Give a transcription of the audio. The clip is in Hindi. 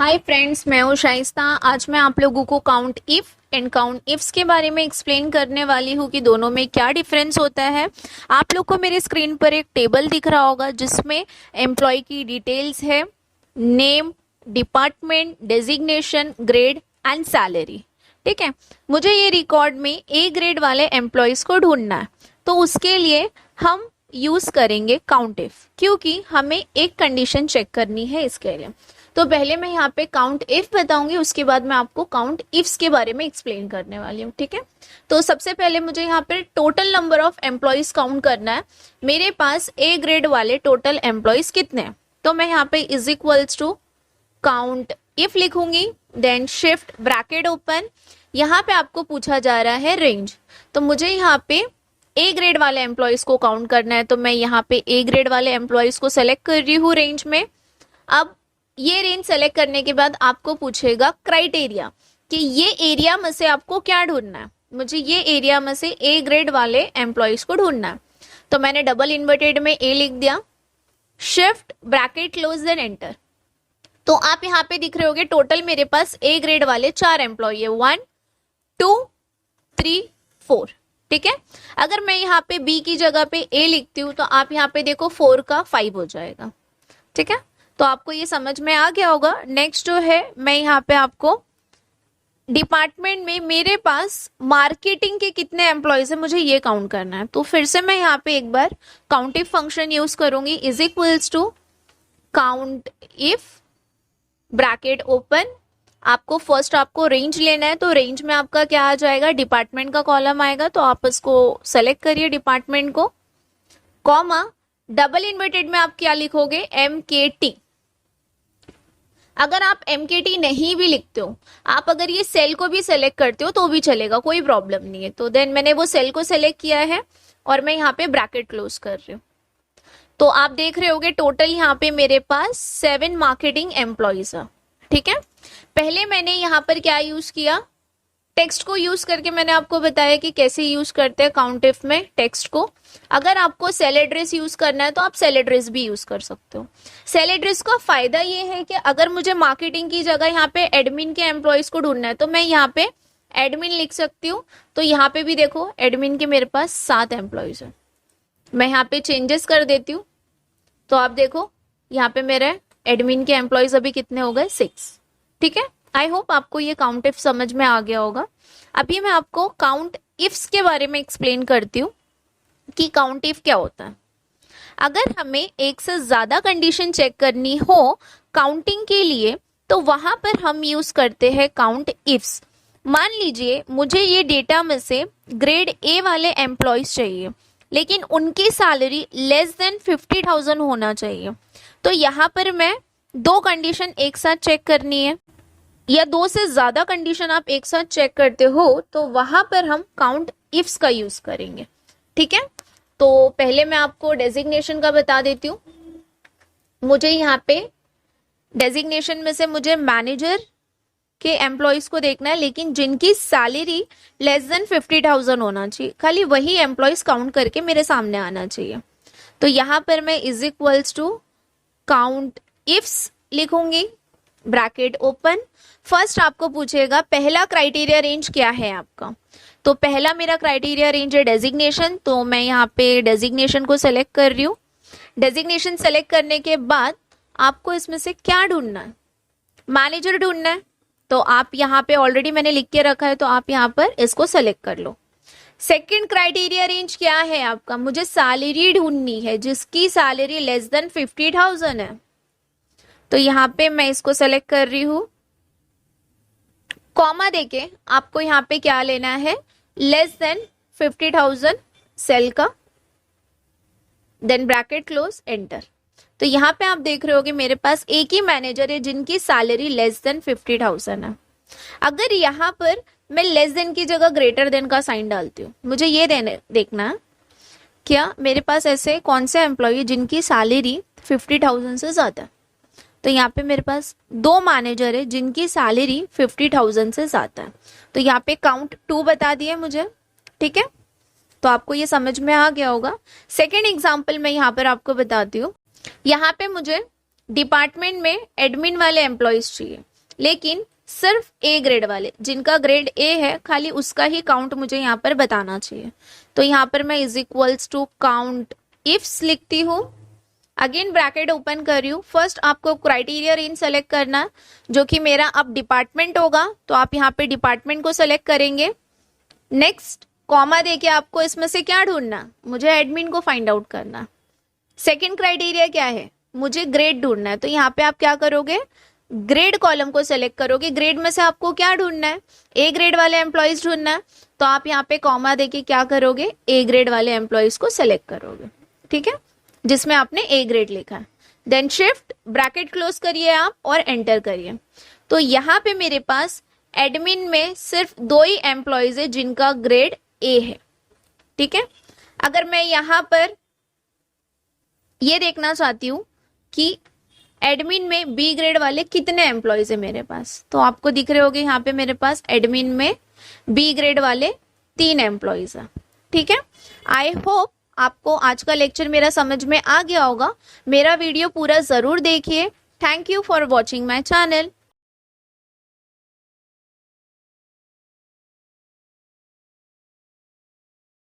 हाय फ्रेंड्स, मैं हूँ शाइस्ता। आज मैं आप लोगों को count if and count ifs के बारे में एक्सप्लेन करने वाली हूँ कि दोनों में क्या डिफरेंस होता है। आप लोग को मेरे स्क्रीन पर एक टेबल दिख रहा होगा जिसमें एम्प्लॉय की डिटेल्स है, name, department, designation, grade and salary. ठीक है, मुझे ये रिकॉर्ड में ए ग्रेड वाले एम्प्लॉयज को ढूंढना है, तो उसके लिए हम यूज करेंगे काउंट इफ, क्योंकि हमें एक कंडीशन चेक करनी है इसके लिए। तो पहले मैं यहाँ पे काउंट इफ बताऊंगी, उसके बाद मैं आपको काउंट इफ्स के बारे में एक्सप्लेन करने वाली हूँ। ठीक है, तो सबसे पहले मुझे यहाँ पे total number of employees count करना है। मेरे पास ए ग्रेड वाले टोटल एम्प्लॉयज कितने हैं, तो मैं यहाँ पे is equals to count if लिखूंगी, देन शिफ्ट ब्रैकेट ओपन। यहाँ पे आपको पूछा जा रहा है रेंज, तो मुझे यहाँ पे ए ग्रेड वाले एम्प्लॉयज को काउंट करना है, तो मैं यहाँ पे ए ग्रेड वाले एम्प्लॉयज को सेलेक्ट कर रही हूँ रेंज में। अब ये रेंज सेलेक्ट करने के बाद आपको पूछेगा क्राइटेरिया कि ये एरिया में से आपको क्या ढूंढना है। मुझे ये एरिया में से ए ग्रेड वाले एम्प्लॉयज को ढूंढना है, तो मैंने डबल इन्वर्टेड में ए लिख दिया, shift bracket close then enter. तो आप यहाँ पे दिख रहे होगे टोटल मेरे पास ए ग्रेड वाले 4 एम्प्लॉय है, 1 2 3 4। ठीक है, अगर मैं यहाँ पे बी की जगह पे ए लिखती हूँ तो आप यहाँ पे देखो 4 का 5 हो जाएगा। ठीक है, तो आपको ये समझ में आ गया होगा। नेक्स्ट जो है, मैं यहाँ पे आपको डिपार्टमेंट में मेरे पास मार्केटिंग के कितने एम्प्लॉयज है मुझे ये काउंट करना है, तो फिर से मैं यहाँ पे एक बार काउंट इफ फंक्शन यूज करूंगी, is equals to count if bracket open. आपको फर्स्ट आपको रेंज लेना है, तो रेंज में आपका क्या आ जाएगा, डिपार्टमेंट का कॉलम आएगा, तो आप इसको सेलेक्ट करिए डिपार्टमेंट को, कॉमा डबल इन्वर्टेड में आप क्या लिखोगे, MKT। अगर आप MKT नहीं भी लिखते हो, आप अगर ये सेल को भी सेलेक्ट करते हो तो भी चलेगा, कोई प्रॉब्लम नहीं है। तो देन मैंने वो सेल को सेलेक्ट किया है और मैं यहाँ पे ब्रैकेट क्लोज कर रही हूँ। तो आप देख रहे होगे टोटल यहाँ पे मेरे पास 7 मार्केटिंग एम्प्लॉयज है। ठीक है, पहले मैंने यहाँ पर क्या यूज किया, टेक्स्ट को यूज करके मैंने आपको बताया कि कैसे यूज करते हैं काउंट इफ में टेक्स्ट को। अगर आपको सेल एड्रेस यूज करना है तो आप सेल एड्रेस भी यूज कर सकते हो। सेल एड्रेस का फायदा ये है कि अगर मुझे मार्केटिंग की जगह यहाँ पे एडमिन के एम्प्लॉयज को ढूंढना है तो मैं यहाँ पे एडमिन लिख सकती हूँ। तो यहाँ पे भी देखो एडमिन के मेरे पास 7 एम्प्लॉयज है। मैं यहाँ पे चेंजेस कर देती हूँ, तो आप देखो यहाँ पे मेरे एडमिन के एम्प्लॉयज अभी कितने हो गए, 6। ठीक है, आई होप आपको ये काउंट इफ समझ में आ गया होगा। अभी मैं आपको काउंट इफ्स के बारे में एक्सप्लेन करती हूँ कि काउंट इफ क्या होता है। अगर हमें एक से ज्यादा कंडीशन चेक करनी हो काउंटिंग के लिए, तो वहां पर हम यूज करते हैं काउंट इफ्स। मान लीजिए मुझे ये डेटा में से ग्रेड ए वाले एम्प्लॉयज चाहिए, लेकिन उनकी सैलरी लेस देन 50,000 होना चाहिए। तो यहाँ पर मैं 2 कंडीशन एक साथ चेक करनी है, या 2 से ज्यादा कंडीशन आप एक साथ चेक करते हो, तो वहां पर हम काउंट इफ्स का यूज करेंगे। ठीक है, तो पहले मैं आपको डेजिग्नेशन का बता देती हूँ। मुझे यहाँ पे डेजिग्नेशन में से मुझे मैनेजर के एम्प्लॉयज को देखना है, लेकिन जिनकी सैलरी लेस देन 50,000 होना चाहिए, खाली वही एम्प्लॉयज काउंट करके मेरे सामने आना चाहिए। तो यहाँ पर मैं is equals to count ifs लिखूंगी, ब्रैकेट ओपन। फर्स्ट आपको पूछेगा पहला क्राइटेरिया रेंज क्या है आपका, तो पहला मेरा क्राइटेरिया रेंज है डेजिग्नेशन, तो मैं यहाँ पे डेजिग्नेशन को सेलेक्ट कर रही हूँ। डेजिग्नेशन सेलेक्ट करने के बाद आपको इसमें से क्या ढूंढना है, मैनेजर ढूंढना है, तो आप यहाँ पे ऑलरेडी मैंने लिख के रखा है, तो आप यहाँ पर इसको सेलेक्ट कर लो। सेकंड क्राइटेरिया रेंज क्या है आपका, मुझे सैलरी ढूंढनी है जिसकी सैलरी लेस देन 50,000 है, तो यहाँ पे मैं इसको सेलेक्ट कर रही हूँ, कॉमा देके आपको यहाँ पे क्या लेना है, लेस देन 50,000 सेल का, देन ब्रैकेट क्लोज एंटर। तो यहाँ पे आप देख रहे होगे मेरे पास एक ही मैनेजर है जिनकी सैलरी लेस देन 50,000 है। अगर यहाँ पर मैं लेस देन की जगह ग्रेटर देन का साइन डालती हूँ, मुझे ये देखना है क्या मेरे पास ऐसे कौन से एम्प्लॉय जिनकी सैलरी 50,000 से ज्यादा है। तो यहाँ पे मेरे पास 2 मैनेजर है जिनकी सैलरी 50,000 से ज्यादा है, तो यहाँ पे काउंट 2 बता दिए मुझे। ठीक है, तो आपको ये समझ में आ गया होगा। सेकेंड एग्जाम्पल मैं यहाँ पर आपको बताती हूँ। यहाँ पे मुझे डिपार्टमेंट में एडमिन वाले एम्प्लॉयज चाहिए, लेकिन सिर्फ ए ग्रेड वाले, जिनका ग्रेड ए है, खाली उसका ही काउंट मुझे यहाँ पर बताना चाहिए। तो यहाँ पर मैं is equals to count ifs लिखती हूँ, अगेन ब्रैकेट ओपन कर रही हूँ। फर्स्ट आपको क्राइटेरिया रेंज सेलेक्ट करना, जो कि मेरा अब डिपार्टमेंट होगा, तो आप यहाँ पे डिपार्टमेंट को सेलेक्ट करेंगे। नेक्स्ट कॉमा देके आपको इसमें से क्या ढूंढना, मुझे एडमिन को फाइंड आउट करना। सेकंड क्राइटेरिया क्या है, मुझे ग्रेड ढूंढना है, तो यहाँ पे आप क्या करोगे, ग्रेड कॉलम को सेलेक्ट करोगे। ग्रेड में से आपको क्या ढूंढना है, ए ग्रेड वाले एम्प्लॉयज ढूंढना है, तो आप यहाँ पे कॉमा देके क्या करोगे, ए ग्रेड वाले एम्प्लॉयज को सेलेक्ट करोगे, ठीक है, जिसमें आपने ए ग्रेड लिखा है। देन शिफ्ट ब्रैकेट क्लोज करिए आप और एंटर करिए। तो यहाँ पे मेरे पास एडमिन में सिर्फ 2 ही एम्प्लॉयज है जिनका ग्रेड ए है, ठीक है। अगर मैं यहाँ पर ये देखना चाहती हूँ कि एडमिन में बी ग्रेड वाले कितने एम्प्लॉयज है मेरे पास, तो आपको दिख रहे होंगे यहाँ पे मेरे पास एडमिन में बी ग्रेड वाले 3 एम्प्लॉयज है, ठीक है। आई होप आपको आज का लेक्चर मेरा समझ में आ गया होगा। मेरा वीडियो पूरा जरूर देखिए। Thank you for watching my channel.